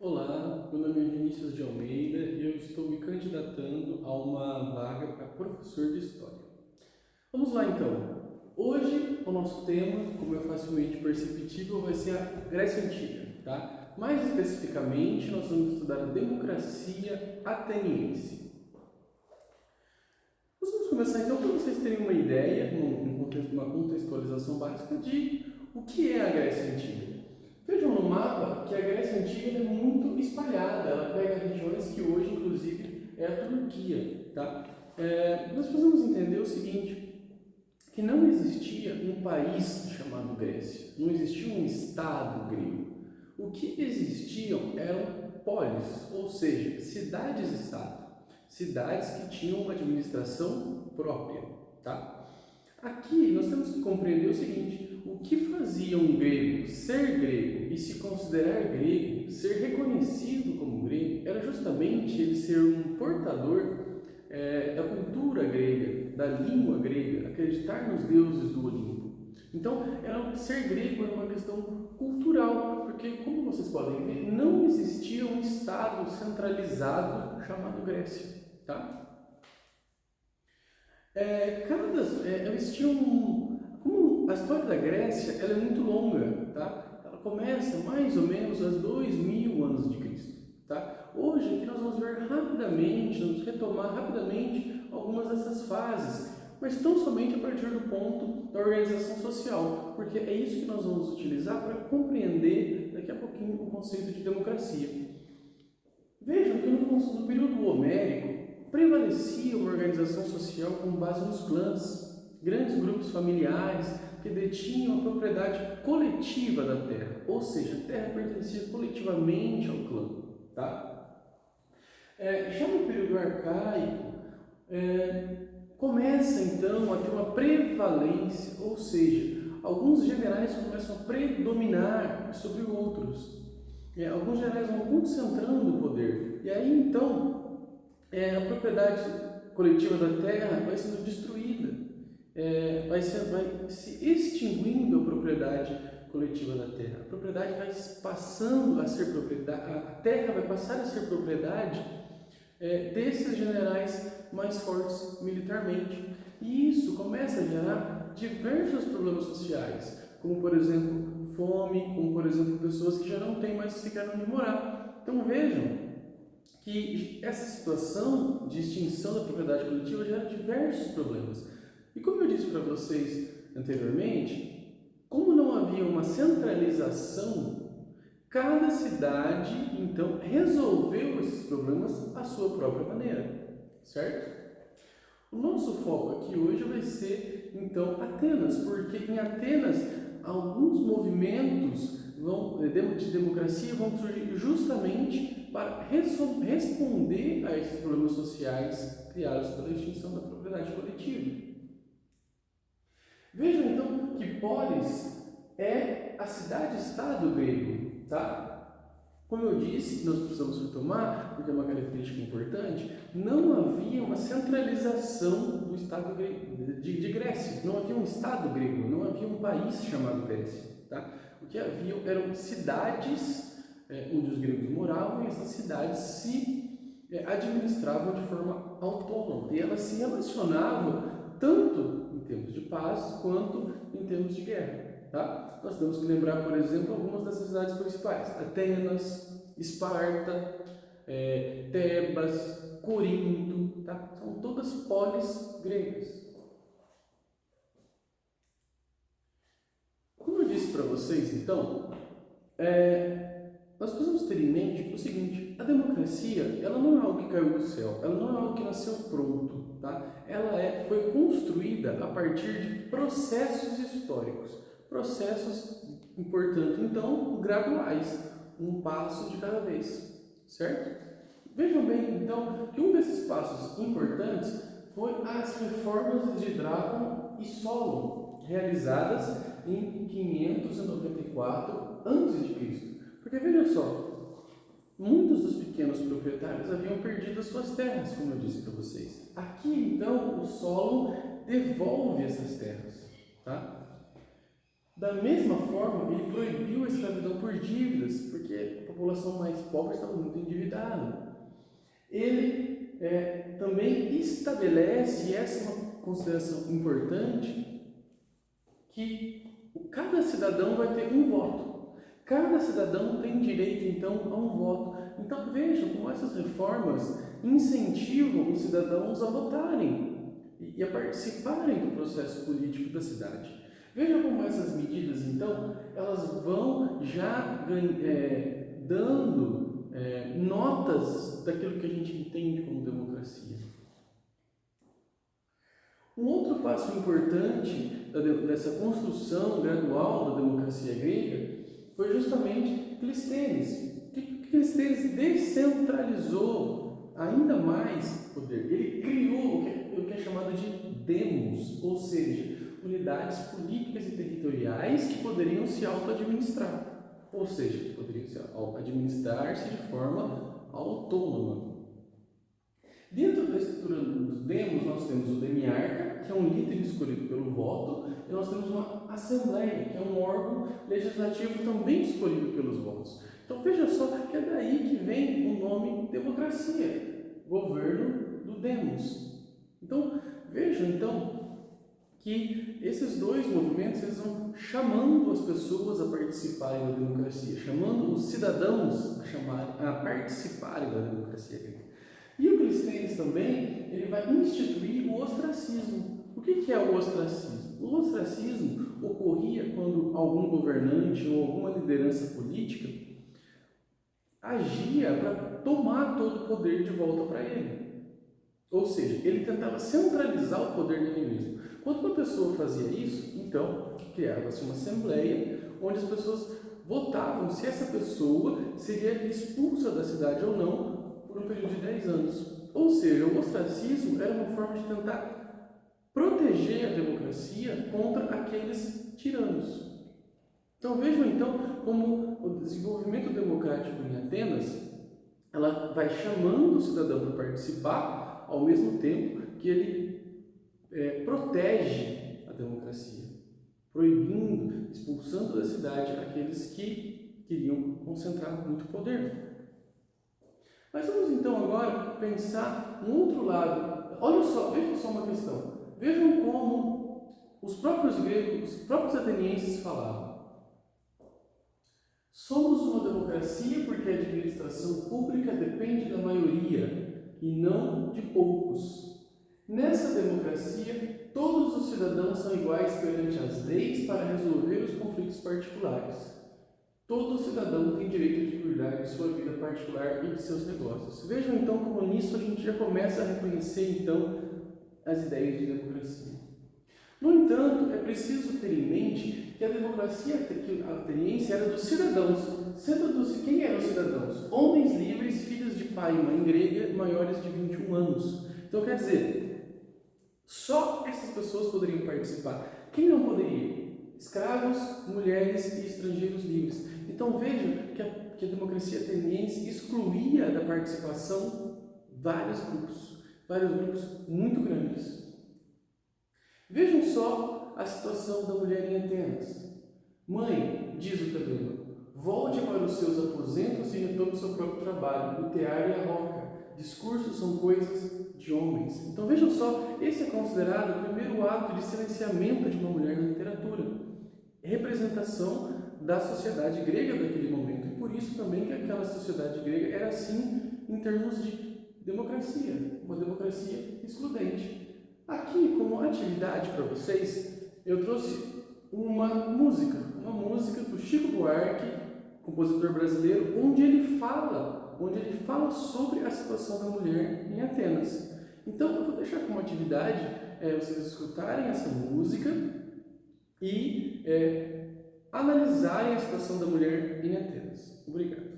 Olá, meu nome é Vinícius de Almeida e eu estou me candidatando a uma vaga para professor de História. Vamos lá então. Hoje o nosso tema, como é facilmente perceptível, vai ser a Grécia Antiga, tá? Mais especificamente, nós vamos estudar a democracia ateniense. Nós vamos começar então para vocês terem uma ideia, uma contextualização básica de o que é a Grécia Antiga. Vejam no mapa que a Grécia Antiga é muito espalhada, ela pega regiões que hoje, inclusive, é a Turquia. Tá? Nós precisamos entender o seguinte, que não existia um país chamado Grécia, não existia um estado grego. O que existiam eram polis, ou seja, cidades-estado, cidades que tinham uma administração própria. Tá? Aqui nós temos que compreender o seguinte, o que fazia um grego ser grego e se considerar grego, ser reconhecido como grego, era justamente ele ser um portador da cultura grega, da língua grega, acreditar nos deuses do Olimpo. Então, ser grego era uma questão cultural, porque, como vocês podem ver, não existia um estado centralizado chamado Grécia. Tá? Eles tinham. Como a história da Grécia ela é muito longa, tá? Ela começa mais ou menos aos 2000 anos de Cristo. Tá? Hoje aqui nós vamos ver rapidamente, vamos retomar rapidamente algumas dessas fases, mas tão somente a partir do ponto da organização social, porque é isso que nós vamos utilizar para compreender daqui a pouquinho o conceito de democracia. Vejam que no período homérico, prevalecia uma organização social com base nos clãs, grandes grupos familiares que detinham a propriedade coletiva da terra, ou seja, a terra pertencia coletivamente ao clã. Tá? Já no período arcaico, começa então a ter uma prevalência, ou seja, alguns generais começam a predominar sobre outros. Alguns generais vão concentrando o poder, e aí então a propriedade coletiva da terra vai sendo destruída, vai se extinguindo a propriedade coletiva da terra. A propriedade vai passando a ser propriedade, a terra vai passar a ser propriedade desses generais mais fortes militarmente. E isso começa a gerar diversos problemas sociais, como por exemplo fome, como por exemplo pessoas que já não têm mais sequer onde morar. Então vejam que essa situação de extinção da propriedade coletiva gera diversos problemas. E como eu disse para vocês anteriormente, como não havia uma centralização, cada cidade então resolveu esses problemas à sua própria maneira, certo? O nosso foco aqui hoje vai ser então Atenas, porque em Atenas alguns movimentos de democracia vão surgir justamente para responder a esses problemas sociais criados pela extinção da propriedade coletiva. Vejam então que Polis é a cidade-estado grego, tá? Como eu disse, nós precisamos retomar, porque é uma característica importante, não havia uma centralização do Estado de Grécia, não havia um Estado grego, não havia um país chamado Grécia. Tá? O que havia eram cidades onde os gregos moravam, e essas cidades se administravam de forma autônoma, e elas se relacionavam tanto em termos de paz quanto em termos de guerra. Tá? Nós temos que lembrar, por exemplo, algumas dessas cidades principais: Atenas, Esparta, Tebas, Corinto. Tá? São todas polis gregas. Como eu disse para vocês, então, nós precisamos ter em mente o seguinte: a democracia ela não é algo que caiu do céu, ela não é algo que nasceu pronto. Tá? Ela foi construída a partir de processos históricos. Processos, portanto, então, graduais, um passo de cada vez, certo? Vejam bem, então, que um desses passos importantes foi as reformas de Drácon e Solon, realizadas em 594 a.C. Porque veja só, muitos dos pequenos proprietários haviam perdido as suas terras, como eu disse para vocês. Aqui, então, o Solon devolve essas terras, tá? Da mesma forma, ele proibiu a escravidão por dívidas, porque a população população mais pobre estava muito endividada. Ele também estabelece, e essa é uma consideração importante, que cada cidadão vai ter um voto. Cada cidadão tem direito, então, a um voto. Então, vejam como essas reformas incentivam os cidadãos a votarem e a participarem do processo político da cidade. Vejam como essas medidas, então, elas vão já dando notas daquilo que a gente entende como democracia. Um outro passo importante dessa construção gradual da democracia grega foi justamente Clístenes. Clístenes descentralizou ainda mais o poder. Ele criou o que é chamado de demos, ou seja, unidades políticas e territoriais que poderiam se auto-administrar, ou seja, que poderiam administrar-se de forma autônoma. Dentro da estrutura dos demos, nós temos o demiarca, que é um líder escolhido pelo voto, e nós temos uma assembleia, que é um órgão legislativo também escolhido pelos votos. Então veja só que é daí que vem o nome democracia, governo do demos. Então vejam que esses dois movimentos eles vão chamando as pessoas a participarem da democracia, chamando os cidadãos a participarem da democracia grega. E o Clístenes também ele vai instituir o ostracismo. O que é o ostracismo? O ostracismo ocorria quando algum governante ou alguma liderança política agia para tomar todo o poder de volta para ele. Ou seja, ele tentava centralizar o poder nele mesmo. Quando uma pessoa fazia isso, então criava-se uma assembleia onde as pessoas votavam se essa pessoa seria expulsa da cidade ou não por um período de 10 anos. Ou seja, o ostracismo era uma forma de tentar proteger a democracia contra aqueles tiranos. Então vejam como o desenvolvimento democrático em Atenas ela vai chamando o cidadão para participar ao mesmo tempo que ele protege a democracia, proibindo, expulsando da cidade aqueles que queriam concentrar muito poder. Mas vamos então agora pensar um outro lado. Olha só, vejam só uma questão. Vejam como os próprios gregos, os próprios atenienses falavam. Somos uma democracia porque a administração pública depende da maioria e não de poucos. Nessa democracia, todos os cidadãos são iguais perante as leis para resolver os conflitos particulares. Todo cidadão tem direito de cuidar de sua vida particular e de seus negócios. Vejam então como nisso a gente já começa a reconhecer então as ideias de democracia. No entanto, é preciso ter em mente que a democracia ateniense era dos cidadãos. Quem eram os cidadãos? Homens livres, filhos de pai e mãe grega, maiores de 21 anos. Então quer dizer, só essas pessoas poderiam participar. Quem não poderia? Escravos, mulheres e estrangeiros livres. Então vejam que a democracia ateniense excluía da participação vários grupos muito grandes. Vejam só a situação da mulher em Atenas. Mãe, diz o tabelião, volte para os seus aposentos e retome o seu próprio trabalho, o tear e a roca. Discursos são coisas de homens. Então vejam só, esse é considerado o primeiro ato de silenciamento de uma mulher na literatura. Representação da sociedade grega daquele momento. E por isso também que aquela sociedade grega era assim em termos de democracia, uma democracia excludente. Aqui, como atividade para vocês, eu trouxe uma música do Chico Buarque, compositor brasileiro, onde ele fala sobre a situação da mulher em Atenas. Então, eu vou deixar como atividade vocês escutarem essa música e analisarem a situação da mulher em Atenas. Obrigado.